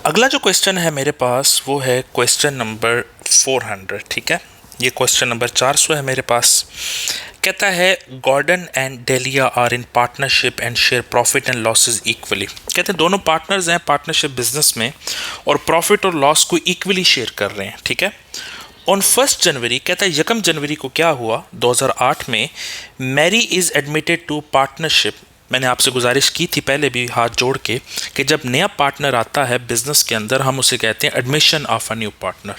अगला जो क्वेश्चन है मेरे पास वो है क्वेश्चन नंबर 400। ठीक है, ये क्वेश्चन नंबर 400 है मेरे पास। कहता है Gordon and Delia are in partnership and share profit and losses equally. कहते हैं दोनों पार्टनर्स हैं पार्टनरशिप बिजनेस में और प्रॉफिट और लॉस को इक्वली शेयर कर रहे हैं। ठीक है, ऑन 1 जनवरी, कहता है 1 जनवरी को क्या हुआ 2008 में, Mary is admitted to partnership. मैंने आपसे गुजारिश की थी पहले भी हाथ जोड़ के कि जब नया पार्टनर आता है बिजनेस के अंदर हम उसे कहते हैं admission of a new partner.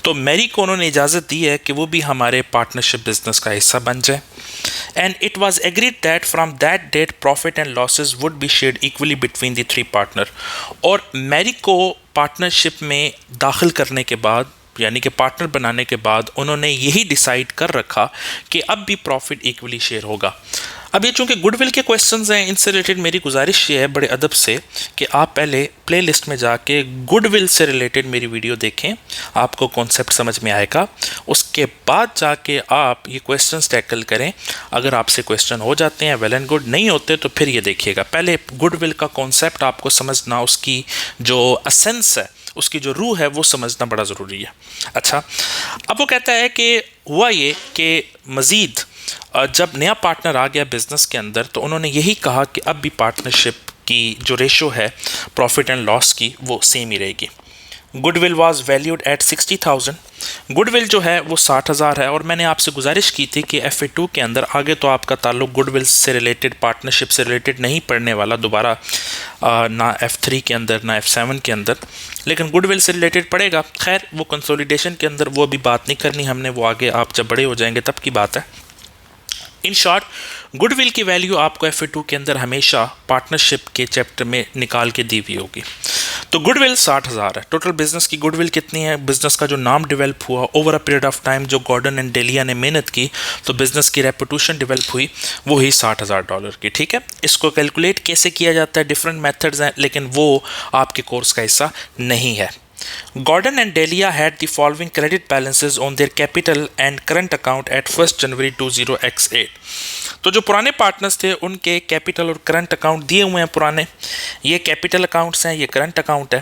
तो मैरी को उन्होंने इजाज़त दी है कि वो भी हमारे पार्टनरशिप बिजनेस का हिस्सा बन जाए। And it was agreed that from that date profit and losses would be shared equally between the 3 partner. और मैरी को पार्टनरशिप में दाखिल करने के बाद यानी कि पार्टनर बनाने के बाद उन्होंने यही डिसाइड कर रखा कि अब भी प्रॉफिट इक्वली शेयर होगा। अब ये चूंकि गुडविल के क्वेश्चंस हैं, इनसे रिलेटेड मेरी गुजारिश ये है बड़े अदब से कि आप पहले प्लेलिस्ट में जाके गुडविल से रिलेटेड मेरी वीडियो देखें, आपको कॉन्सेप्ट समझ में आएगा। उसके बाद जाके आप ये क्वेश्चंस टैकल करें। अगर आपसे क्वेश्चन हो जाते हैं वेल एंड गुड, नहीं होते तो फिर ये देखिएगा। पहले गुडविल का कॉन्सेप्ट आपको समझना, उसकी जो एसेंस है, उसकी जो रूह है वो समझना बड़ा ज़रूरी है। अच्छा, अब वो कहता है कि हुआ ये कि मज़ीद जब नया पार्टनर आ गया बिजनेस के अंदर तो उन्होंने यही कहा कि अब भी पार्टनरशिप की जो रेशो है प्रॉफिट एंड लॉस की वो सेम ही रहेगी। Goodwill was valued at 60,000। Goodwill जो है वो 60,000 है। और मैंने आपसे गुजारिश की थी कि FA2 के अंदर आगे तो आपका ताल्लुक गुडविल से रिलेटेड पार्टनरशिप से रिलेटेड नहीं पढ़ने वाला दोबारा, ना F3 के अंदर ना F7 के अंदर, लेकिन गुडविल से रिलेटेड पड़ेगा। खैर वो कंसोलिडेशन के अंदर वो अभी बात नहीं करनी हमने, वो आगे आप जब बड़े हो जाएंगे तब की बात है। इन शॉर्ट, गुडविल की वैल्यू आपको FA2 के अंदर हमेशा पार्टनरशिप के चैप्टर में निकाल के दी हुई होगी। तो गुडविल 60,000 है। टोटल बिजनेस की गुडविल कितनी है? बिजनेस का जो नाम डेवलप हुआ over a period of time, जो गॉर्डन एंड डेलिया ने मेहनत की, तो बिजनेस की रेपुटेशन डेवलप हुई, वो ही $60,000 की। ठीक है, इसको कैलकुलेट कैसे किया जाता है, डिफरेंट मेथड्स हैं, लेकिन वो आपके कोर्स का हिस्सा नहीं है। Gordon and Delia had the following credit balances on their capital and current account at 1 January 2008। तो जो पुराने पार्टनर्स थे उनके कैपिटल और करंट अकाउंट दिए हुए हैं पुराने। ये कैपिटल अकाउंट्स हैं, ये करंट अकाउंट है।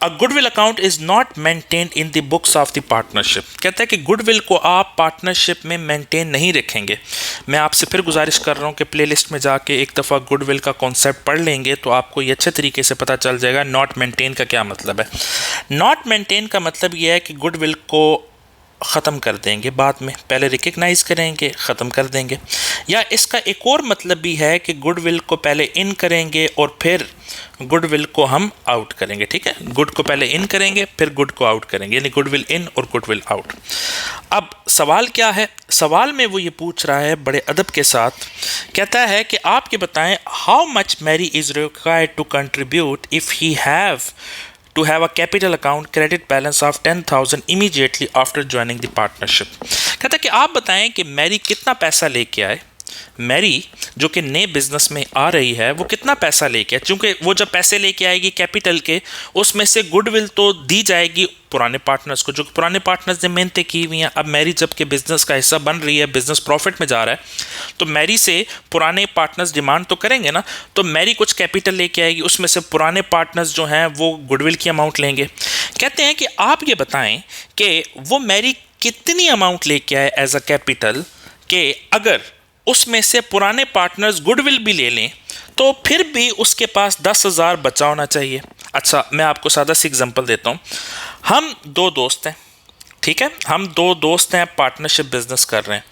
A goodwill account is not maintained in the books of the partnership. कहता है कि गुडविल को आप पार्टनरशिप में मेंटेन नहीं रखेंगे। मैं आपसे फिर गुजारिश कर रहा हूँ कि प्लेलिस्ट में जाके एक दफ़ा गुडविल का कॉन्सेप्ट पढ़ लेंगे तो आपको ये अच्छे तरीके से पता चल जाएगा नॉट मेंटेन का क्या मतलब है। नॉट मेंटेन का मतलब ये है कि गुडविल को ख़त्म कर देंगे बाद में, पहले रिकग्नाइज़ करेंगे ख़त्म कर देंगे। या इसका एक और मतलब भी है कि गुडविल को पहले इन करेंगे और फिर गुडविल को हम आउट करेंगे। ठीक है, गुड को पहले इन करेंगे फिर गुड को आउट करेंगे, यानी गुडविल इन और गुडविल आउट। अब सवाल क्या है? सवाल में वो ये पूछ रहा है बड़े अदब के साथ, कहता है कि आप ये बताएं how much Mary is required to contribute if he have to have a capital account credit balance of 10,000 immediately after joining the partnership। कहता है कि आप बताएं कि मैरी कितना पैसा लेके आए। मैरी जो कि नए बिजनेस में आ रही है वो कितना पैसा लेके आए, क्योंकि वो जब पैसे लेके आएगी कैपिटल के, उसमें से गुडविल तो दी जाएगी पुराने पार्टनर्स को, जो पुराने पार्टनर्स ने मेहनतें की हुई हैं। अब मैरी जब के बिजनेस का हिस्सा बन रही है, बिजनेस प्रॉफिट में जा रहा है, तो मैरी से पुराने पार्टनर्स डिमांड तो करेंगे ना, तो मैरी कुछ कैपिटल लेके आएगी, उसमें से पुराने पार्टनर्स जो हैं वो गुडविल की अमाउंट लेंगे। कहते हैं कि आप ये बताएं कि वो मैरी कितनी अमाउंट लेके आए एज अ कैपिटल, कि अगर उसमें से पुराने पार्टनर्स गुडविल भी ले लें तो फिर भी उसके पास 10,000 बचा होना चाहिए। अच्छा, मैं आपको सादा सी एग्जांपल देता हूँ। हम 2 दोस्त हैं, ठीक है, हम 2 दोस्त हैं, पार्टनरशिप बिजनेस कर रहे हैं।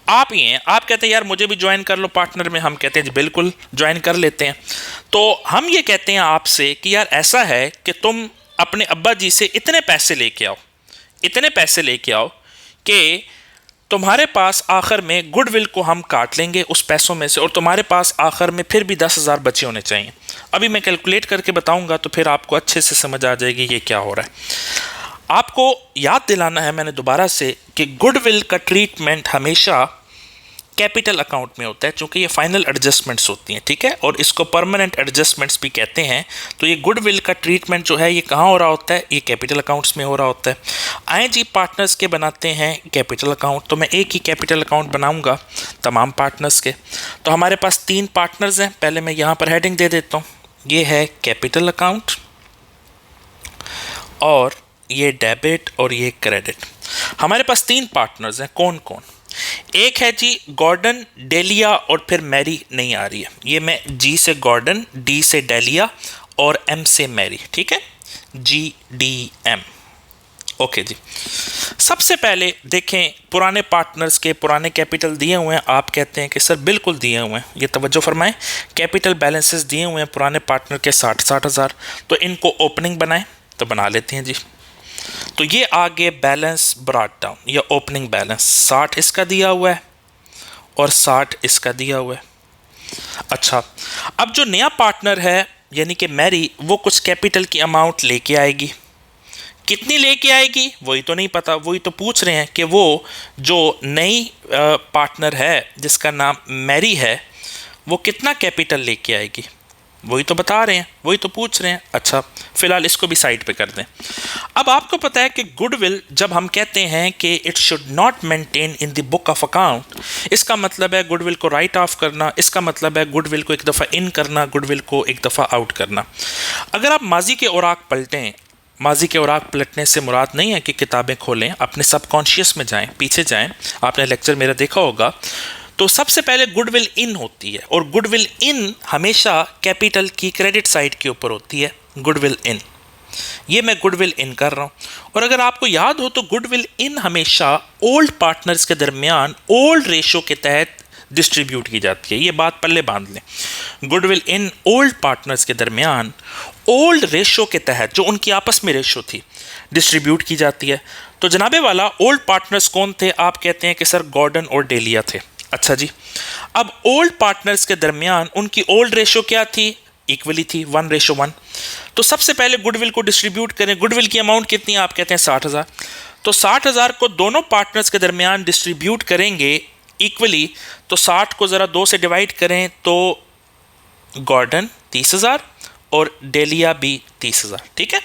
आप ही हैं, आप कहते हैं यार मुझे भी ज्वाइन कर लो पार्टनर में, हम कहते हैं जी बिल्कुल ज्वाइन कर लेते हैं। तो हम ये कहते हैं आपसे कि यार ऐसा है कि तुम अपने अब्बा जी से इतने पैसे लेके आओ, इतने पैसे लेके आओ कि तुम्हारे पास आखिर में गुडविल को हम काट लेंगे उस पैसों में से, और तुम्हारे पास आखिर में फिर भी 10,000 बचे होने चाहिए। अभी मैं कैलकुलेट करके बताऊंगा तो फिर आपको अच्छे से समझ आ जाएगी ये क्या हो रहा है। आपको याद दिलाना है मैंने दोबारा से कि गुडविल का ट्रीटमेंट हमेशा कैपिटल अकाउंट में होता है, क्योंकि ये फाइनल एडजस्टमेंट्स होती हैं। ठीक है, और इसको परमानेंट एडजस्टमेंट्स भी कहते हैं। तो ये गुडविल का ट्रीटमेंट जो है ये कहाँ हो रहा होता है? ये कैपिटल अकाउंट्स में हो रहा होता है। आए जी पार्टनर्स के बनाते हैं कैपिटल अकाउंट, तो मैं एक ही कैपिटल अकाउंट बनाऊंगा तमाम पार्टनर्स के। तो हमारे पास 3 पार्टनर्स हैं, पहले मैं यहाँ पर हेडिंग दे देता हूँ। ये है कैपिटल अकाउंट, और ये डेबिट और ये क्रेडिट। हमारे पास 3 पार्टनर्स हैं, कौन कौन? एक है जी गॉर्डन, डेलिया और फिर मैरी नहीं आ रही है। ये मैं जी से गॉर्डन, डी से डेलिया और एम से मैरी, ठीक है, GDM। ओके जी, सबसे पहले देखें पुराने पार्टनर्स के पुराने कैपिटल दिए हुए हैं। आप कहते हैं कि सर बिल्कुल दिए हुए हैं, ये तवज्जो फरमाएं। कैपिटल बैलेंसेस दिए हुए हैं पुराने पार्टनर के 60 हज़ार। तो इनको ओपनिंग बनाएं, तो बना लेते हैं जी। तो ये आगे बैलेंस ब्रॉट डाउन, या ओपनिंग बैलेंस 60 इसका दिया हुआ है और 60 इसका दिया हुआ है। अच्छा, अब जो नया पार्टनर है यानी कि मैरी, वो कुछ कैपिटल की अमाउंट लेके आएगी। कितनी लेके आएगी वही तो नहीं पता, वही तो पूछ रहे हैं कि वो जो नई पार्टनर है जिसका नाम मैरी है, वो कितना कैपिटल लेके आएगी, वही तो बता रहे हैं, वही तो पूछ रहे हैं। अच्छा, फिलहाल इसको भी साइड पे कर दें। अब आपको पता है कि गुडविल जब हम कहते हैं कि it should not maintain in the book of account, इसका मतलब है गुडविल को राइट ऑफ करना, इसका मतलब है गुडविल को एक दफ़ा इन करना, गुडविल को एक दफ़ा आउट करना। अगर आप माजी के औराक पलटें, माजी के औराक पलटने से मुराद नहीं है कि किताबें खोलें, अपने सबकॉन्शियस में जाएं, पीछे जाएं। आपने लेक्चर मेरा देखा होगा, तो सबसे पहले गुडविल इन होती है और गुडविल इन हमेशा कैपिटल की क्रेडिट साइड के ऊपर होती है। गुडविल इन, ये मैं गुडविल इन कर रहा हूँ। और अगर आपको याद हो तो गुडविल इन हमेशा ओल्ड पार्टनर्स के दरमियान ओल्ड रेशो के तहत डिस्ट्रीब्यूट की जाती है। ये बात पल्ले बांध लें, गुडविल इन ओल्ड पार्टनर्स के दरमियान ओल्ड रेशो के तहत, जो उनकी आपस में रेशो थी, डिस्ट्रीब्यूट की जाती है। तो जनाबे वाला ओल्ड पार्टनर्स कौन थे? आप कहते हैं कि सर गॉर्डन और डेलिया थे। अच्छा जी, अब ओल्ड पार्टनर्स के दरमियान उनकी ओल्ड रेशो क्या थी? इक्वली थी, 1:1। तो सबसे पहले गुडविल को डिस्ट्रीब्यूट करें। गुडविल की अमाउंट कितनी है? आप कहते हैं 60,000। तो 60,000 को दोनों पार्टनर्स के दरमियान डिस्ट्रीब्यूट करेंगे इक्वली। तो 60 को ज़रा 2 से डिवाइड करें तो गॉर्डन 30,000 और डेलिया भी 30,000, ठीक है।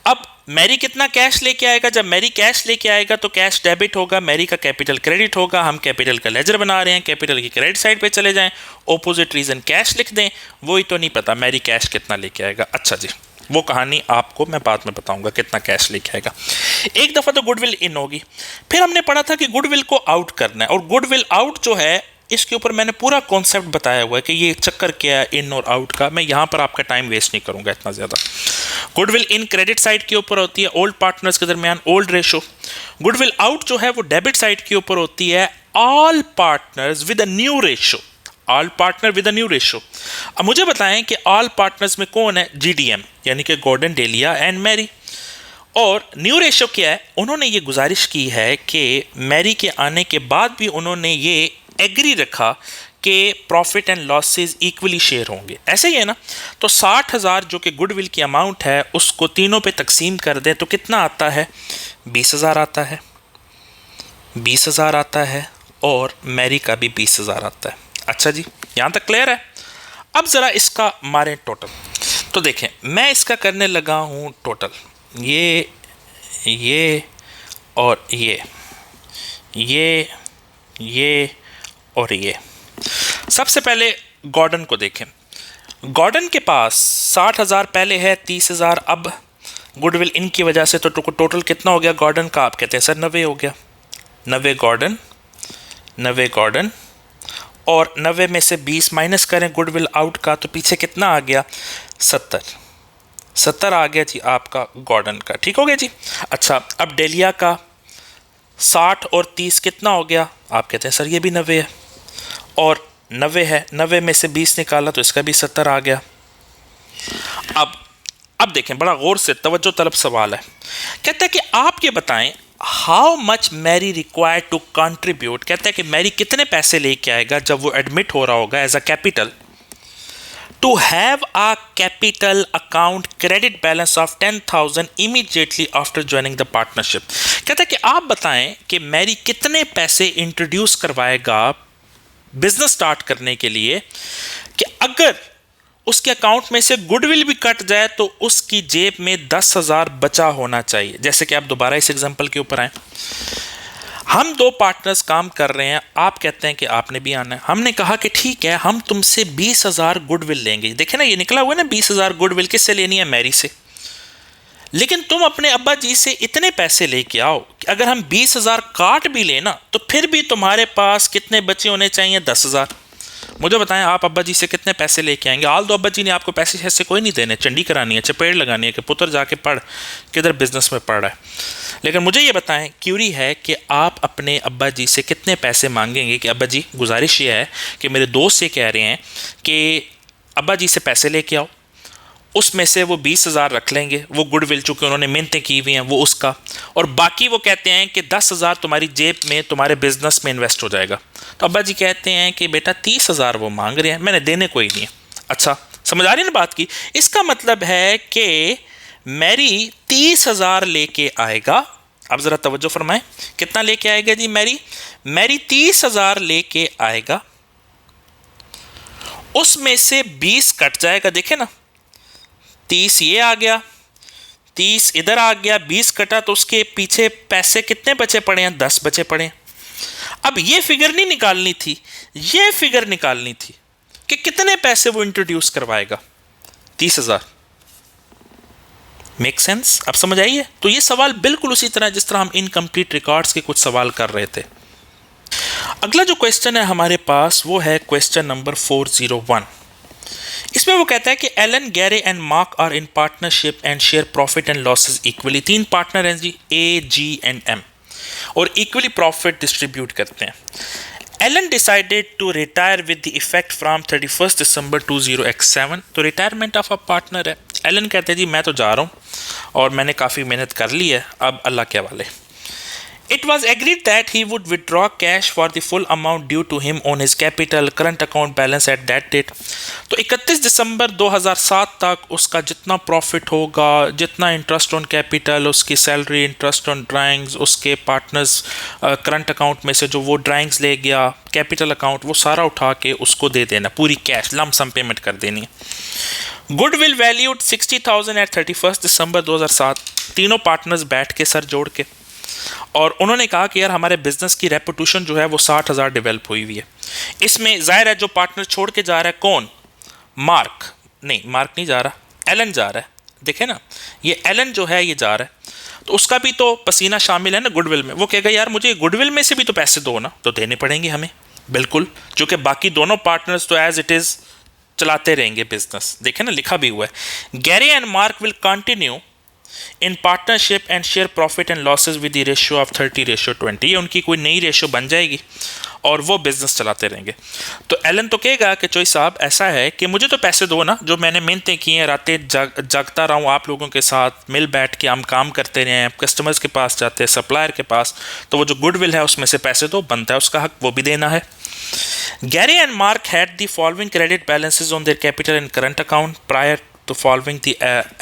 अब मैरी कितना कैश लेके आएगा? जब मैरी कैश लेके आएगा तो कैश डेबिट होगा, मैरी का कैपिटल क्रेडिट होगा। हम कैपिटल का लेजर बना रहे हैं, कैपिटल की क्रेडिट साइड पे चले जाएं, ऑपोजिट रीजन कैश लिख दें, वही तो नहीं पता मैरी कैश कितना लेके आएगा। अच्छा जी, वो कहानी आपको मैं बाद में बताऊंगा कितना कैश लेके आएगा। एक दफ़ा तो गुडविल इन होगी, फिर हमने पढ़ा था कि गुडविल को आउट करना है, और गुडविल आउट जो है इसके ऊपर मैंने पूरा कॉन्सेप्ट बताया हुआ है कि ये चक्कर क्या है इन और आउट का। मैं यहाँ पर आपका टाइम वेस्ट नहीं करूँगा इतना ज़्यादा। गुडविल इन क्रेडिट साइड के ऊपर होती है, ओल्ड पार्टनर्स के दरमियान ओल्ड रेशो। गुडविल आउट जो है वो डेबिट साइड के ऊपर होती है, all partners with a new ratio, all partner with a new ratio. अब मुझे बताएं कि ऑल पार्टनर्स में कौन है? GDM यानी कि गॉर्डन, डेलिया एंड मैरी। और न्यू रेशो क्या है? उन्होंने ये गुजारिश की है कि मैरी के आने के बाद भी उन्होंने ये एग्री रखा कि profit and losses equally share होंगे। ऐसे ही है ना। तो 60,000 जो कि गुडविल की अमाउंट है उसको तीनों पे तकसीम कर दें तो कितना आता है? 20,000 आता है, 20,000 आता है और मैरी का भी 20,000 आता है। अच्छा जी, यहाँ तक क्लियर है। अब ज़रा इसका मारें टोटल। तो देखें, मैं इसका करने लगा हूँ टोटल, ये और ये और ये। सबसे पहले गॉर्डन को देखें। गॉर्डन के पास 60,000 पहले है, 30,000 अब गुडविल इन की वजह से, तो टोटल कितना हो गया गॉर्डन का? आप कहते हैं सर 90 हो गया। 90 गॉर्डन, 90 गॉर्डन, और 90 में से 20 माइनस करें गुडविल आउट का, तो पीछे कितना आ गया? 70 आ गया जी आपका गॉर्डन का। ठीक हो गया जी। अच्छा, अब डेलिया का 60 और 30 कितना हो गया? आप कहते हैं सर ये भी 90 है, और 90 है, 90 में से 20 निकाला तो इसका भी 70 आ गया। अब देखें, बड़ा गौर से तवज्जो तलब सवाल है। कहता है कि आप ये बताएं how much Mary required to contribute. कहता है कि मैरी कितने पैसे लेके आएगा जब वो एडमिट हो रहा होगा as a capital, to have a capital account credit balance of 10,000 immediately after joining the partnership. कहता है कि आप बताएं कि मैरी कितने पैसे इंट्रोड्यूस करवाएगा बिजनेस स्टार्ट करने के लिए कि अगर उसके अकाउंट में से गुडविल भी कट जाए तो उसकी जेब में 10,000 बचा होना चाहिए। जैसे कि आप दोबारा इस एग्जांपल के ऊपर आए, हम 2 पार्टनर्स काम कर रहे हैं, आप कहते हैं कि आपने भी आना है। हमने कहा कि ठीक है, हम तुमसे 20,000 गुडविल लेंगे। देखे ना, ये निकला हुआ है ना, 20,000 गुडविल किससे लेनी है? मैरी से। लेकिन तुम अपने अब्बा जी से इतने पैसे लेके आओ कि अगर हम 20,000 काट भी लेना तो फिर भी तुम्हारे पास कितने बचे होने चाहिए? 10,000। मुझे बताएं आप अब्बा जी से कितने पैसे लेके आएंगे? आल दो अब्बा जी ने आपको पैसे ऐसे कोई नहीं देने, चंडी करानी है, चपेड़ लगानी है कि पुत्र जाके पढ़, किधर बिजनेस में पढ़ रहा है। लेकिन मुझे ये बताएं, क्यूरी है कि आप अपने अब्बा जी से कितने पैसे मांगेंगे कि अब्बा जी गुजारिश ये है कि मेरे दोस्त ये कह रहे हैं कि अब्बा जी से पैसे लेके आओ, उसमें से वो 20,000 रख लेंगे, वो गुडविल चूँकि उन्होंने मिन्नतें की हुई हैं वो उसका, और बाकी वो कहते हैं कि 10,000 तुम्हारी जेब में तुम्हारे बिजनेस में इन्वेस्ट हो जाएगा। तो अब्बा जी कहते हैं कि बेटा 30,000 वो मांग रहे हैं, मैंने देने कोई नहीं है। अच्छा, समझ आ रही है ना बात की? इसका मतलब है कि मैरी 30,000 लेके आएगा। अब ज़रा तवज्जो फरमाएं, कितना लेके आएगा जी? मैरी 30,000 लेके आएगा, उसमें से 20 कट जाएगा। देखे ना, 30 ये आ गया, 30 इधर आ गया, 20 कटा तो उसके पीछे पैसे कितने बचे पड़े हैं? 10 बचे पड़े हैं। अब ये फिगर नहीं निकालनी थी, ये फिगर निकालनी थी कि कितने पैसे वो इंट्रोड्यूस करवाएगा। 30,000। Make sense? अब समझ आई है? तो ये सवाल बिल्कुल उसी तरह जिस तरह हम इनकम्प्लीट रिकॉर्ड्स के कुछ सवाल कर रहे थे। अगला जो क्वेश्चन है हमारे पास वो है क्वेश्चन नंबर 401। इसमें वो कहता है कि Allen, Gary and Mark are in partnership and share profit and losses equally. 3 partner हैं G, A, G and M, और इक्वली प्रॉफिट डिस्ट्रीब्यूट करते हैं। Allen decided to retire with the effect from 31 December 20x7। तो retirement of a partner है। Allen कहते हैं जी मैं तो जा रहा हूँ और मैंने काफ़ी मेहनत कर ली है, अब अल्लाह के हवाले। It was agreed that he would withdraw cash for the full amount due to him on his capital current account balance at that date। तो 31 दिसंबर 2007 तक उसका जितना प्रॉफिट होगा, जितना इंटरेस्ट ऑन कैपिटल, उसकी सैलरी, इंटरेस्ट ऑन ड्राइंग्स, उसके partners current account में से जो वो ड्राइंग्स ले गया कैपिटल अकाउंट, वो सारा उठा के उसको दे देना, पूरी कैश लम सम पेमेंट कर देनी है। गुडविल वैल्यूड 60,000 एट 31 दिसंबर 2007। तीनों पार्टनर्स बैठ के सर जोड़ के और उन्होंने कहा कि यार हमारे बिजनेस की रेपुटेशन जो है वो 60,000 डेवलप हुई हुई है। इसमें जाहिर है जो पार्टनर छोड़ के जा रहा है कौन? मार्क नहीं जा रहा, एलन जा रहा है। देखे ना, ये एलन जो है ये जा रहा है, तो उसका भी तो पसीना शामिल है ना गुडविल में। वो कहेगा यार मुझे गुडविल में से भी तो पैसे दो ना, तो देने पड़ेंगे हमें, बिल्कुल, क्योंकि बाकी दोनों पार्टनर्स तो एज इट इज़ चलाते रहेंगे बिजनेस। देखे ना, लिखा भी हुआ है, Gary and mark will continue in partnership and share profit and losses with the ratio of 30:20। ये उनकी कोई नई रेशियो बन जाएगी और वो बिजनेस चलाते रहेंगे। तो एलन तो कहेगा कि चोई साहब ऐसा है कि मुझे तो पैसे दो ना, जो मैंने मेहनतें की हैं, रातें जागता रहा हूँ आप लोगों के साथ, मिल बैठ के हम काम करते रहे हैं, कस्टमर्स के पास जाते हैं, सप्लायर के पास, तो वो जो गुडविल है उसमें से पैसे दो, बनता है उसका हक, वो भी देना है। Gary and Mark had the following credit balances on their capital and current account prior to following the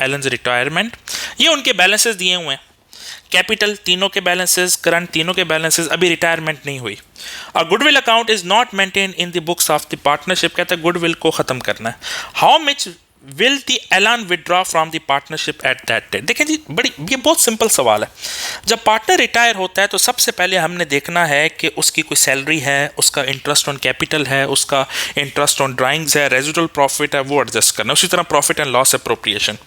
Allen's retirement. ये उनके बैलेंसेस दिए हुए हैं, कैपिटल तीनों के बैलेंसेस, करंट तीनों के बैलेंसेस, अभी रिटायरमेंट नहीं हुई। और goodwill account is not maintain in the books of the partnership. कहता है गुडविल को खत्म करना है। How much will the Allen withdraw from the partnership at that date? देखें जी, ये बहुत सिंपल सवाल है। जब पार्टनर रिटायर होता है तो सबसे पहले हमने देखना है कि उसकी कोई सैलरी है, उसका इंटरेस्ट ऑन कैपिटल है, उसका इंटरेस्ट ऑन ड्राइंग्स है, रेजिडुअल प्रॉफिट है, वो एडजस्ट करना। उसी तरह प्रॉफिट एंड लॉस अप्रोप्रिएशन।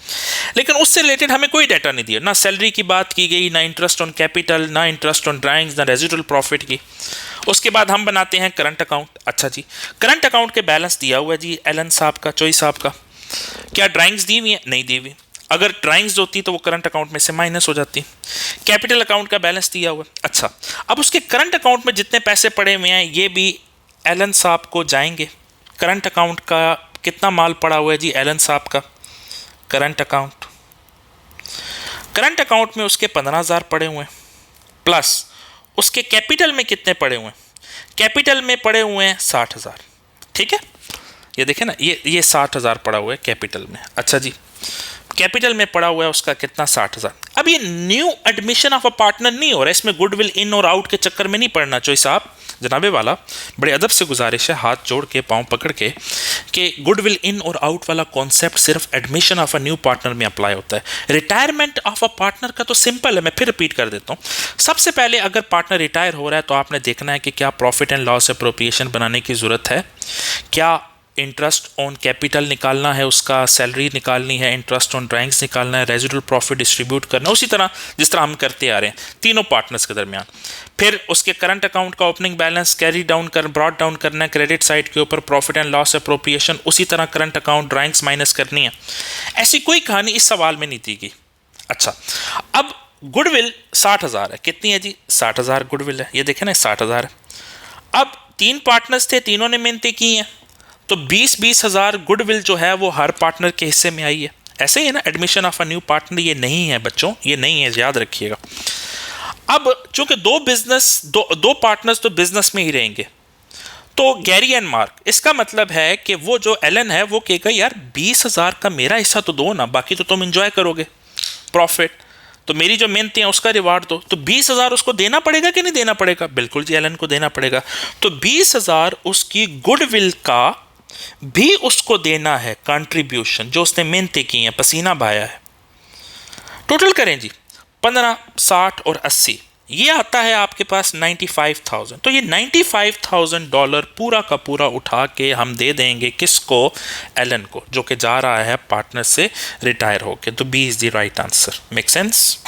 लेकिन उससे रिलेटेड हमें कोई डाटा नहीं दिया, ना सैलरी की बात की गई, ना इंटरेस्ट ऑन कैपिटल, ना इंटरेस्ट ऑन ड्राइंग्स, ना रेजिडुअल प्रॉफिट की। उसके बाद हम बनाते हैं करंट अकाउंट। अच्छा जी, करंट अकाउंट के बैलेंस दिया हुआ है जी एलन साहब का, चोई साहब का। क्या ड्राइंग्स दी हुई है? नहीं दी हुई। अगर ड्राइंग्स होती तो वो करंट अकाउंट में से माइनस हो जाती। कैपिटल अकाउंट का बैलेंस दिया हुआ। अच्छा, अब उसके करंट अकाउंट में जितने पैसे पड़े हुए हैं ये भी एलन साहब को जाएंगे। करंट अकाउंट का कितना माल पड़ा हुआ है जी एलन साहब का? करंट अकाउंट में उसके 15,000 पड़े हुए हैं, प्लस उसके कैपिटल में कितने पड़े हुए हैं? कैपिटल में पड़े हुए हैं 60,000। ठीक है, ये देखें ना, ये 60,000 पड़ा हुआ है कैपिटल में। अच्छा जी, कैपिटल में पड़ा हुआ है उसका कितना? 60,000। अब ये new admission of a partner नहीं हो रहा है, इसमें गुडविल इन और आउट के चक्कर में नहीं पड़ना। चोई साहब, जनाबे वाला, बड़े अदब से गुजारिश है, हाथ जोड़ के पाँव पकड़ के, कि गुडविल इन और आउट वाला कॉन्सेप्ट सिर्फ admission of a new partner में अप्लाई होता है। रिटायरमेंट ऑफ अ पार्टनर का तो सिंपल है, मैं फिर रिपीट कर देता हूँ। सबसे पहले अगर पार्टनर रिटायर हो रहा है तो आपने देखना है कि क्या प्रॉफिट एंड लॉस अप्रोप्रिएशन बनाने की ज़रूरत है, क्या इंटरेस्ट ऑन कैपिटल निकालना है, उसका सैलरी निकालनी है, इंटरेस्ट ऑन ड्राइंग्स निकालना है, रेजिडुअल प्रॉफिट डिस्ट्रीब्यूट करना, उसी तरह जिस तरह हम करते आ रहे हैं तीनों पार्टनर्स के दरमियान। फिर उसके करंट अकाउंट का ओपनिंग बैलेंस कैरी डाउन कर ब्रॉड डाउन करना है क्रेडिट साइड के ऊपर, प्रॉफिट एंड लॉस अप्रोप्रिएशन, उसी तरह करंट अकाउंट ड्राइंग्स माइनस करनी है। ऐसी कोई कहानी इस सवाल में नहीं दी गई। अच्छा, अब गुडविल 60,000 है। कितनी है जी? 60,000 गुडविल है। ये देखें ना, 60,000 है। अब 3 पार्टनर्स थे, तीनों ने मेहनतें की हैं, तो 20-20 हज़ार गुडविल जो है वो हर पार्टनर के हिस्से में आई है। ऐसे ही है ना, admission of a new partner ये नहीं है बच्चों, ये नहीं है, याद रखिएगा। अब चूंकि दो पार्टनर्स तो बिजनेस में ही रहेंगे, तो गैरी एंड मार्क, इसका मतलब है कि वो जो एलन है वो कहेगा यार 20,000 का मेरा हिस्सा तो दो ना, बाकी तो तुम इंजॉय करोगे प्रॉफिट, तो मेरी जो मेहनत है उसका रिवार्ड दो। तो 20,000 उसको देना पड़ेगा कि नहीं देना पड़ेगा? बिल्कुल जी, एलन को देना पड़ेगा। तो 20,000 उसकी गुडविल का भी उसको देना है, कंट्रीब्यूशन जो उसने मेहनतें की हैं, पसीना बहाया है। टोटल करें जी, 15, 60 और 80, ये आता है आपके पास 95,000। तो ये $95,000 पूरा का पूरा उठा के हम दे देंगे किसको? एलन को, जो कि जा रहा है पार्टनर से रिटायर होके। तो B is the right answer. Make sense?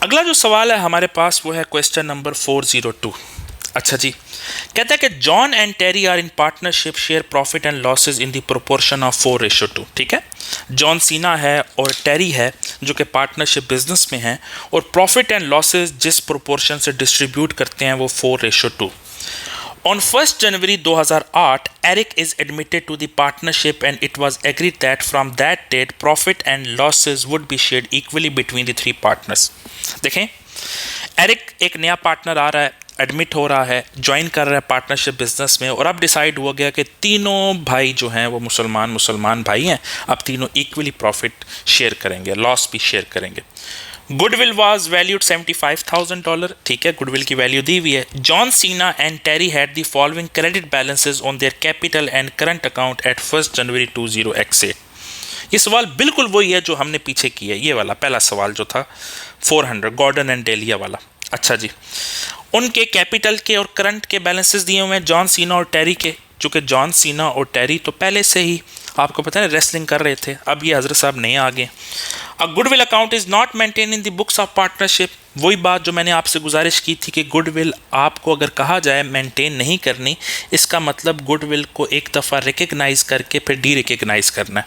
अगला जो सवाल है हमारे पास वो है क्वेश्चन नंबर 402। अच्छा जी, कहता है कि John and Terry are in partnership, share profit and losses in the proportion of 4:2। ठीक है, जॉन सीना है और टेरी है जो कि पार्टनरशिप बिजनेस में है, और प्रॉफिट एंड लॉसेज जिस प्रोपोर्शन से डिस्ट्रीब्यूट करते हैं वो 4:2। On 1st January 2008, Eric is admitted to the partnership and it was agreed that from that date profit and losses would be shared equally between the 3 partners. देखें, Eric एक नया partner आ रहा है, admit हो रहा है, ज्वाइन कर रहा है पार्टनरशिप बिजनेस में, और अब डिसाइड हुआ गया कि तीनों भाई जो हैं वो मुसलमान भाई हैं, अब तीनों इक्वली प्रॉफिट शेयर करेंगे, लॉस भी शेयर करेंगे। Goodwill was valued $75,000। ठीक है, गुडविल की वैल्यू दी हुई है। John Cena and Terry had the following credit balances on their capital and current account at 1st January 2008। ये सवाल बिल्कुल वही है जो हमने पीछे किया है, ये वाला पहला सवाल जो था 400 गॉर्डन एंड डेलिया वाला। अच्छा जी, उनके कैपिटल के और करंट के बैलेंसेस दिए हुए हैं जॉन सीना और टेरी के, चूँकि जॉन सीना और टेरी तो पहले से ही आपको पता है रेसलिंग कर रहे थे, अब ये हजरत साहब नए आ गए। A goodwill account is not maintain in the books of partnership. वही बात जो मैंने आपसे गुजारिश की थी कि गुडविल आपको अगर कहा जाए मेंटेन नहीं करनी, इसका मतलब गुडविल को एक दफ़ा रिकग्नाइज करके फिर डी रिकग्नाइज करना है।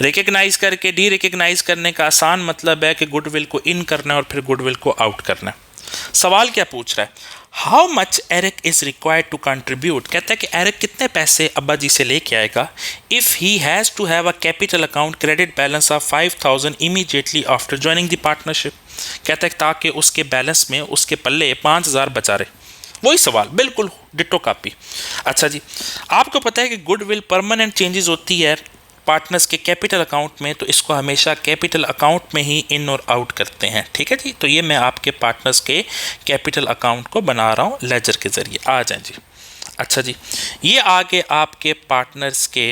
रिकग्नाइज करके डी रिकग्नाइज करने का आसान मतलब है कि गुडविल को इन करना है और फिर गुडविल को आउट करना है। सवाल क्या पूछ रहा है? How much Eric is required to contribute. कहता है कि एरिक कितने पैसे अब्बा जी से लेके आएगा if he has to have a capital account credit balance of 5,000 immediately after joining the partnership. कहता है ताकि उसके बैलेंस में उसके पल्ले 5,000 बचा रहे। वही सवाल बिल्कुल डिटो कॉपी। अच्छा जी, आपको पता है कि गुडविल परमानेंट चेंजेस होती है पार्टनर्स के कैपिटल अकाउंट में, तो इसको हमेशा कैपिटल अकाउंट में ही इन और आउट करते हैं। ठीक है जी, तो ये मैं आपके पार्टनर्स के कैपिटल अकाउंट को बना रहा हूँ लेजर के ज़रिए। आ जाए जी। अच्छा जी, ये आगे आपके पार्टनर्स के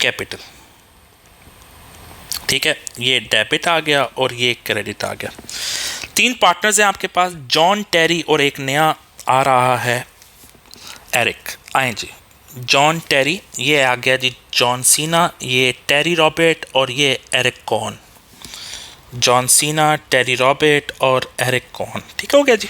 कैपिटल। ठीक है, ये डेबिट आ गया और ये क्रेडिट आ गया। 3 पार्टनर्स हैं आपके पास, जॉन, टेरी और एक नया आ रहा है एरिक। आए जी, जॉन, टेरी, ये आ गया जी जॉन सीना, ये टेरी रॉबर्ट और ये Eric Cohen. John Cena, Terry Robert और एरिक कोहन। ठीक हो गया जी।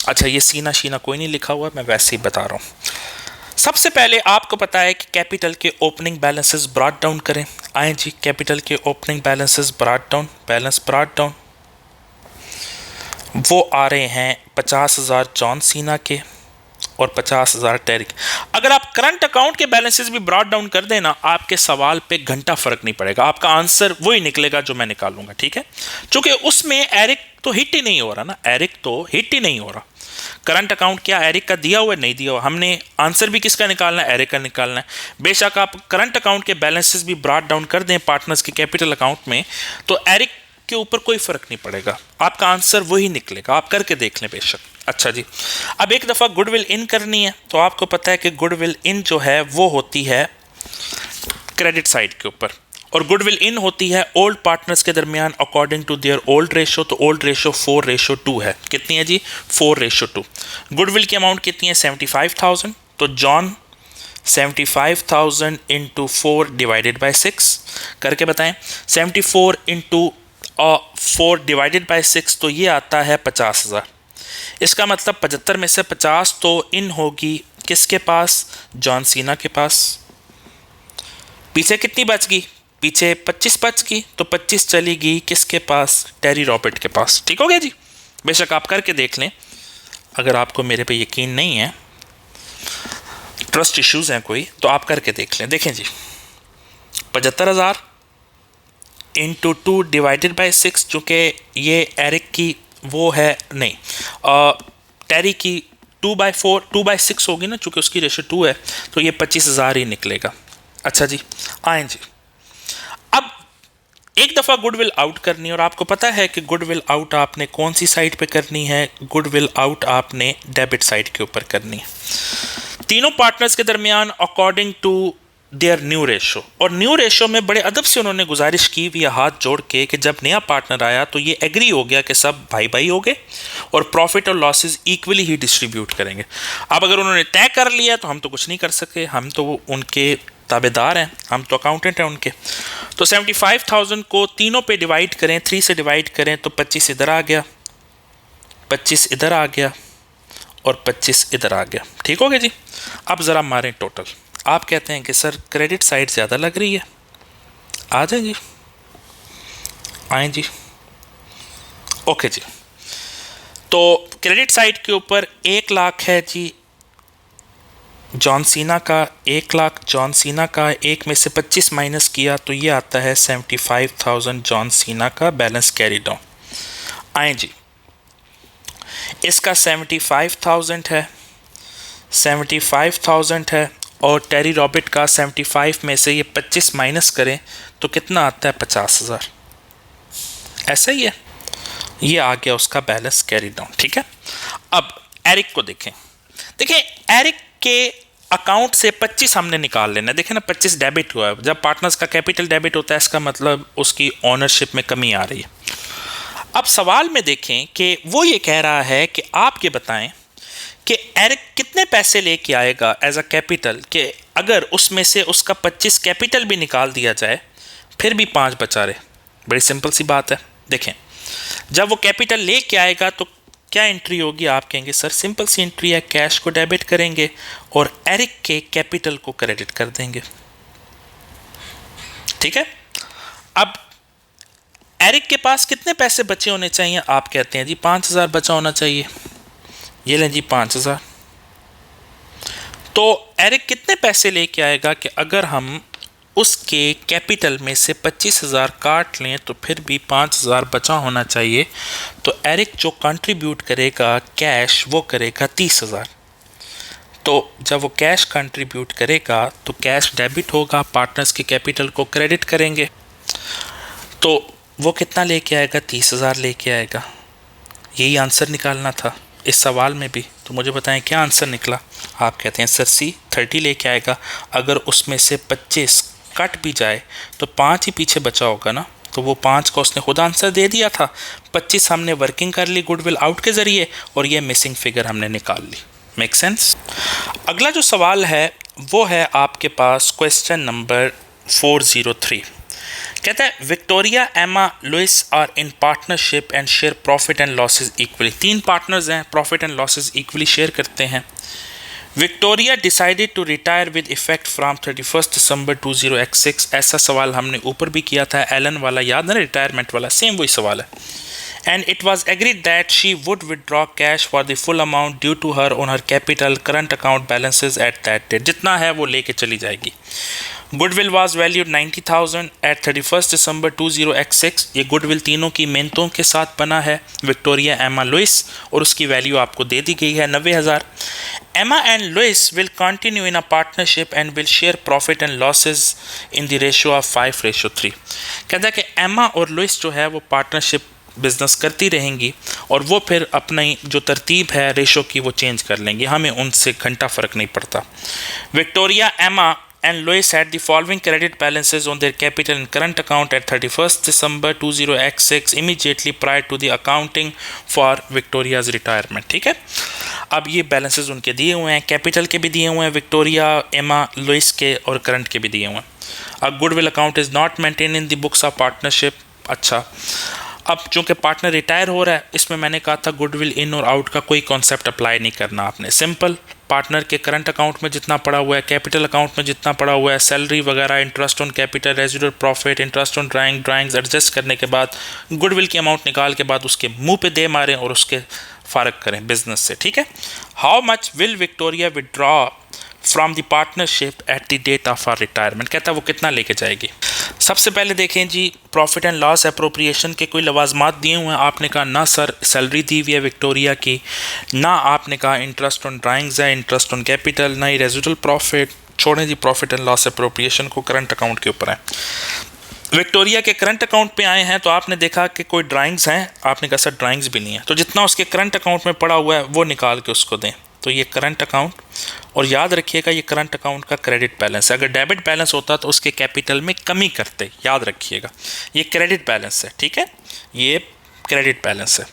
अच्छा, ये सीना शीना कोई नहीं लिखा हुआ, मैं वैसे ही बता रहा हूँ। सबसे पहले आपको पता है कि कैपिटल के ओपनिंग बैलेंसेस ब्रॉट डाउन करें। आए जी, कैपिटल के opening balances brought down, balance brought down, वो आ रहे हैं 50,000 जॉन सीना के और 50,000 टेरी। अगर आप करंट अकाउंट के बैलेंसेस भी ब्रॉट डाउन कर देना, आपके सवाल पे घंटा फर्क नहीं पड़ेगा, आपका आंसर वही निकलेगा जो मैं निकालूंगा। ठीक है, क्योंकि उसमें एरिक तो हिट ही नहीं हो रहा ना, एरिक तो हिट ही नहीं हो रहा। करंट अकाउंट क्या एरिक का दिया हुआ है? नहीं दिया हुआ। हमने आंसर भी किसका निकालना है? एरिक का निकालना है। बेशक आप करंट अकाउंट के बैलेंसेस भी ब्रॉट डाउन कर दें पार्टनर्स के कैपिटल अकाउंट में, तो एरिक के ऊपर कोई फर्क नहीं पड़ेगा, आपका आंसर वही निकलेगा। आप करके देख लें बेशक। अच्छा जी, अब एक दफ़ा गुडविल इन करनी है, तो आपको पता है कि गुडविल इन जो है वो होती है क्रेडिट साइड के ऊपर, और गुडविल इन होती है ओल्ड पार्टनर्स के दरमियान according to their old ratio. तो ओल्ड रेशो 4:2 है। कितनी है जी? 4:2। गुडविल की अमाउंट कितनी है? 75,000। तो जॉन 75,000 इंटू 4 डिवाइडेड बाई 6 करके बताएं। 74 इंटू 4 डिवाइडेड बाई 6 तो ये आता है 50,000। इसका मतलब 75 में से 50 तो इन होगी किसके पास, जॉन सीना के पास। पीछे कितनी बच गई, पीछे 25 बच गई, तो 25 चली गई किसके पास, टेरी रॉबर्ट के पास। ठीक हो गया जी। बेशक आप करके देख लें, अगर आपको मेरे पे यकीन नहीं है, ट्रस्ट इश्यूज़ हैं कोई, तो आप करके देख लें। देखें जी, 75,000 इंटू 2 डिवाइडेड बाई 6, चूँकि ये एरिक की वो है नहीं, टेरी की 2/6 होगी ना, चूँकि उसकी रेशो 2 है, तो ये 25,000 ही निकलेगा। अच्छा जी, आएँ जी। अब एक दफ़ा गुडविल आउट करनी है, और आपको पता है कि गुडविल आउट आपने कौन सी साइड पे करनी है, गुडविल आउट आपने डेबिट साइड के ऊपर करनी है। तीनों पार्टनर्स के दरमियान according to their new ratio, और न्यू रेशो में बड़े अदब से उन्होंने गुजारिश की हुई हाथ जोड़ के कि जब नया पार्टनर आया तो ये एग्री हो गया कि सब भाई भाई हो गए और प्रॉफिट और लॉसेस इक्वली ही डिस्ट्रीब्यूट करेंगे। अब अगर उन्होंने तय कर लिया तो हम तो कुछ नहीं कर सके, हम तो उनके ताबेदार हैं, हम तो अकाउंटेंट हैं उनके। तो 75,000 को तीनों पे डिवाइड करें, 3 से डिवाइड करें तो 25 इधर आ गया, 25 इधर आ गया और 25 इधर आ गया। ठीक हो गया जी। अब ज़रा मारें टोटल। आप कहते हैं कि सर क्रेडिट साइड ज़्यादा लग रही है, आ जाए जी, आए जी। ओके जी, तो क्रेडिट साइड के ऊपर 1 लाख है जी जॉन सीना का, 1 लाख जॉन सीना का, 1 में से 25 माइनस किया तो ये आता है 75,000 जॉन सीना का बैलेंस कैरी डाउन। आए जी, इसका 75,000 है, 75,000 है, और टेरी रॉबर्ट का 75 में से ये 25 माइनस करें तो कितना आता है, 50,000। ऐसा ही है, ये आ गया उसका बैलेंस कैरी डाउन। ठीक है। अब एरिक को देखें, एरिक के अकाउंट से 25 हमने निकाल लेना। देखें ना, 25 डेबिट हुआ है। जब पार्टनर्स का कैपिटल डेबिट होता है, इसका मतलब उसकी ओनरशिप में कमी आ रही है। अब सवाल में देखें कि वो ये कह रहा है कि आप ये बताएं कि एरिक कितने पैसे लेके आएगा एज अ कैपिटल, कि अगर उसमें से उसका 25 कैपिटल भी निकाल दिया जाए फिर भी 5 बचा रहे। बड़ी सिंपल सी बात है। देखें, जब वो कैपिटल लेके आएगा तो क्या एंट्री होगी, आप कहेंगे सर सिंपल सी एंट्री है, कैश को डेबिट करेंगे और एरिक के कैपिटल को क्रेडिट कर देंगे। ठीक है। अब एरिक के पास कितने पैसे बचे होने चाहिए, आप कहते हैं जी 5,000 बचा होना चाहिए। ये लें जी 5,000। तो एरिक कितने पैसे लेके आएगा कि अगर हम उसके कैपिटल में से 25,000 काट लें तो फिर भी 5,000 बचा होना चाहिए। तो एरिक जो कंट्रीब्यूट करेगा कैश, वो करेगा 30,000। तो जब वो कैश कंट्रीब्यूट करेगा तो कैश डेबिट होगा, पार्टनर्स के कैपिटल को क्रेडिट करेंगे, तो वो कितना लेके आएगा, 30,000 लेके आएगा। यही आंसर निकालना था इस सवाल में भी। तो मुझे बताएं क्या आंसर निकला। आप कहते हैं सर सी 30 लेके आएगा, अगर उसमें से 25 कट भी जाए तो 5 ही पीछे बचा होगा ना, तो वो 5 का उसने खुद आंसर दे दिया था। 25 हमने वर्किंग कर ली गुडविल आउट के ज़रिए और ये मिसिंग फिगर हमने निकाल ली। Make sense. अगला जो सवाल है वो है आपके पास क्वेश्चन नंबर 403। कहता है Victoria, Emma, Louis are in partnership and share profit and losses equally. 3 partners हैं, profit and losses equally share करते हैं। Victoria decided to retire with effect from 31 December 20x6। ऐसा सवाल हमने ऊपर भी किया था, एलन वाला याद है, रिटायरमेंट वाला, सेम वही सवाल है। And it was agreed that she would withdraw cash for the full amount due to her on her capital current account balances at that date. जितना है वो लेके चली जाएगी। Goodwill was valued 90,000 at 31 December 20x6। ये goodwill तीनों की मेहनतों के साथ बना है, विक्टोरिया, एमा, लुइस, और उसकी वैल्यू आपको दे दी गई है 90,000। Emma and Louis will continue in a partnership and will share profit and losses in the ratio of 5:3। कहता है कि एमा और लुइस जो है वो पार्टनरशिप बिजनेस करती रहेंगी और वो फिर अपनी जो तरतीब है रेशो की वो चेंज कर लेंगी, हमें उनसे घंटा फ़र्क नहीं पड़ता। विक्टोरिया, एमा and Lois had the following credit balances on their capital and current account at 31st December 20x6 immediately prior to the accounting for Victoria's retirement. ठीक है, अब ये बैलेंसेस उनके दिए हुए हैं, कैपिटल के भी दिए हुए हैं, विक्टोरिया, एमा, लुइस के और करंट के भी दिए हुए हैं. A goodwill account is not maintain in the books of partnership. अच्छा, अब चूंकि पार्टनर रिटायर हो रहा है, इसमें मैंने कहा था गुडविल इन और आउट का कोई कॉन्सेप्ट अप्लाई नहीं करना आपने. सिंपल, पार्टनर के करंट अकाउंट में जितना पड़ा हुआ है, कैपिटल अकाउंट में जितना पड़ा हुआ है, सैलरी वगैरह, interest on capital, residual profit, interest on drawings adjust करने के बाद गुडविल की अमाउंट निकाल के बाद उसके मुंह पे दे मारें और उसके फ़र्क करें बिजनेस से. ठीक है. How much will Victoria withdraw from the partnership at the date of our retirement. कहता है वो कितना लेके जाएगी. सबसे पहले देखें जी, प्रॉफिट एंड लॉस अप्रोप्रिएशन के कोई लवाजमात दिए हुए हैं. आपने कहा ना सर सैलरी दी हुई है विक्टोरिया की, ना आपने कहा इंटरेस्ट ऑन ड्राइंग्स है, इंटरेस्ट ऑन कैपिटल, ना ही रेजिडुअल प्रॉफिट. छोड़ें जी प्रॉफिट एंड लॉस अप्रोप्रिएशन को, करंट अकाउंट के ऊपर है. विक्टोरिया के करंट अकाउंट पे आए हैं तो आपने देखा कि कोई ड्राइंग्स हैं, आपने कहा सर ड्राइंग्स भी नहीं है, तो जितना उसके करंट अकाउंट में पड़ा हुआ है वो निकाल के उसको दें. तो ये करंट अकाउंट, और याद रखिएगा ये करंट अकाउंट का क्रेडिट बैलेंस है. अगर डेबिट बैलेंस होता तो उसके कैपिटल में कमी करते, याद रखिएगा ये क्रेडिट बैलेंस है. ठीक है, ये क्रेडिट बैलेंस है.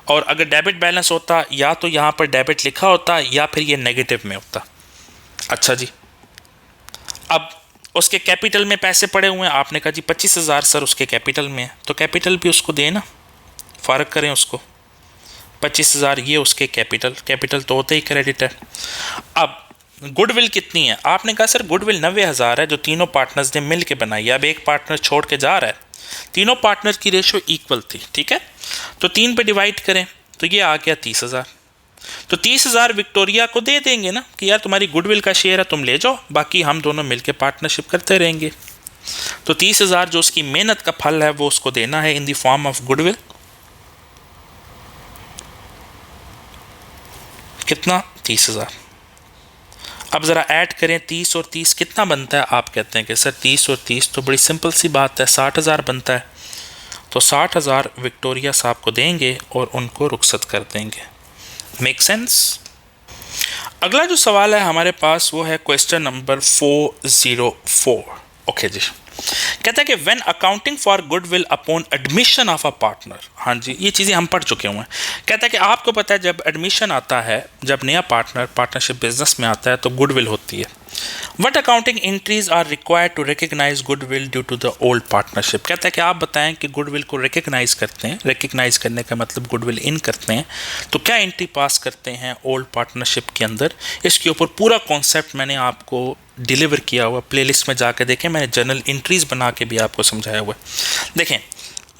और अगर डेबिट बैलेंस होता या तो यहाँ पर डेबिट लिखा होता या फिर ये नेगेटिव में होता. अच्छा जी, अब उसके कैपिटल में पैसे पड़े हुए हैं, आपने कहा जी 25,000 सर उसके कैपिटल में है, तो कैपिटल भी उसको देना, फ़र्क करें उसको. 25,000 ये उसके कैपिटल तो होते ही क्रेडिट है. अब गुडविल कितनी है, आपने कहा सर गुडविल 90,000 है जो तीनों पार्टनर्स ने मिल के बनाई है. अब एक पार्टनर छोड़ के जा रहा है, तीनों पार्टनर की रेशो इक्वल थी. ठीक है, तो 3 पे डिवाइड करें तो ये आ गया 30,000. तो 30,000 विक्टोरिया को दे देंगे ना कि यार तुम्हारी गुडविल का शेयर है, तुम ले जाओ, बाकी हम दोनों मिलके पार्टनरशिप करते रहेंगे. तो 30,000 जो उसकी मेहनत का फल है वो उसको देना है in the form of goodwill. कितना, 30,000. अब ज़रा ऐड करें 30 और 30 कितना बनता है. आप कहते हैं कि सर 30 और 30 तो बड़ी सिंपल सी बात है, 60,000 बनता है. तो 60,000 विक्टोरिया साहब को देंगे और उनको रुखसत कर देंगे. Make sense. अगला जो सवाल है हमारे पास वो है क्वेश्चन नंबर 404. ओके जी, कहता है कि when accounting for goodwill upon admission of a partner. हाँ जी, ये चीज़ें हम पढ़ चुके हुए हैं. कहता है कि आपको पता है जब एडमिशन आता है, जब नया पार्टनरशिप बिजनेस में आता है तो गुडविल होती है. What accounting entries are required to recognize goodwill due to the old partnership. कहता है कि आप बताएं कि गुडविल को रिकग्नाइज करते हैं, रिकग्नाइज करने का मतलब गुडविल इन करते हैं, तो क्या एंट्री पास करते हैं ओल्ड पार्टनरशिप के अंदर. इसके ऊपर पूरा कॉन्सेप्ट मैंने आपको डिलीवर किया हुआ, प्लेलिस्ट में जाकर देखें, मैंने जर्नल एंट्रीज बना के भी आपको समझाया हुआ है. देखें,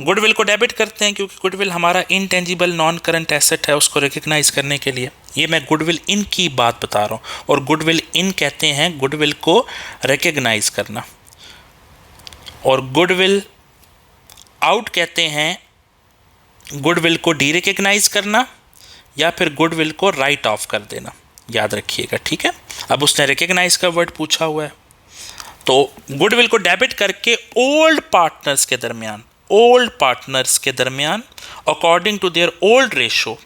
गुडविल को डेबिट करते हैं क्योंकि गुडविल हमारा इनटेंजिबल नॉन करंट एसेट है, उसको रिकग्नाइज करने के लिए. ये मैं गुडविल इन की बात बता रहा हूँ, और गुडविल इन कहते हैं गुडविल को रिकग्नाइज करना, और गुडविल आउट कहते हैं गुडविल को डी रिकग्नाइज करना या फिर गुडविल को राइट ऑफ कर देना. याद रखिएगा. ठीक है, अब उसने रिकग्नाइज का वर्ड पूछा हुआ है, तो गुडविल को डेबिट करके ओल्ड पार्टनर्स के दरमियान according to their old ratio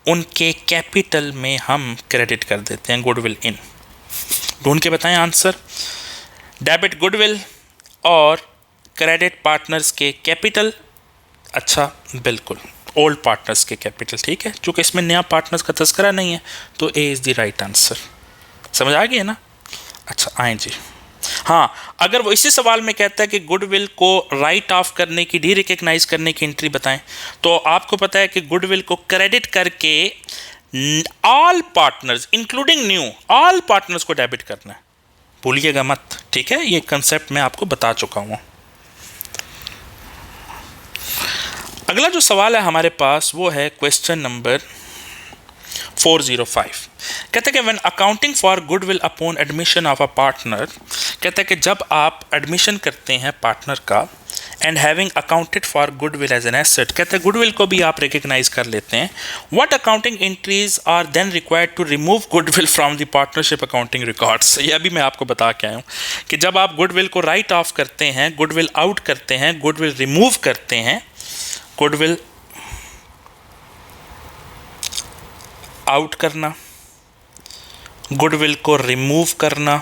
उनके कैपिटल में हम क्रेडिट कर देते हैं गुडविल इन. ढूंढ के बताएं आंसर. डेबिट गुडविल और क्रेडिट पार्टनर्स के कैपिटल. अच्छा, बिल्कुल ओल्ड पार्टनर्स के कैपिटल. ठीक है, चूँकि इसमें नया पार्टनर्स का तस्करा नहीं है तो A is the right answer. समझ आ गया ना. अच्छा, आए जी. हाँ, अगर वो इसी सवाल में कहता है कि गुडविल को राइट ऑफ करने की, डी रिकग्नाइज करने की एंट्री बताएं, तो आपको पता है कि गुडविल को क्रेडिट करके all partners including knew all partners को डेबिट करना है, भूलिएगा मत. ठीक है, ये कंसेप्ट मैं आपको बता चुका हूँ. अगला जो सवाल है हमारे पास वो है क्वेश्चन नंबर 405. कहते हैं कि when accounting for goodwill upon admission of a partner. कहते हैं कि जब आप एडमिशन करते हैं पार्टनर का, and having accounted for goodwill as an asset. कहते हैं गुडविल को भी आप रिकग्नाइज कर लेते हैं. What accounting entries are then required to remove goodwill from the partnership accounting records. ये अभी मैं आपको बता के आया हूँ कि जब आप गुडविल को राइट ऑफ करते हैं, गुडविल आउट करते हैं, गुडविल रिमूव करते हैं, गुडविल आउट करना, गुडविल को रिमूव करना,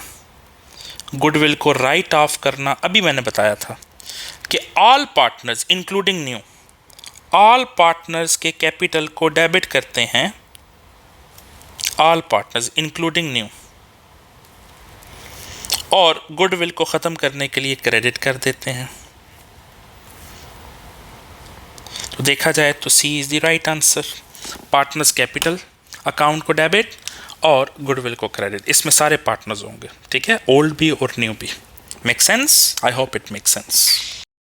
गुडविल को राइट ऑफ करना, अभी मैंने बताया था कि all partners including new, all partners के कैपिटल को डेबिट करते हैं, ऑल पार्टनर्स इंक्लूडिंग न्यू, और गुडविल को ख़त्म करने के लिए क्रेडिट कर देते हैं। तो देखा जाए तो C is the right answer. Partners capital account को डेबिट और गुडविल को क्रेडिट, इसमें सारे पार्टनर्स होंगे, ठीक है, ओल्ड भी और न्यू भी। Make sense? I hope it make sense.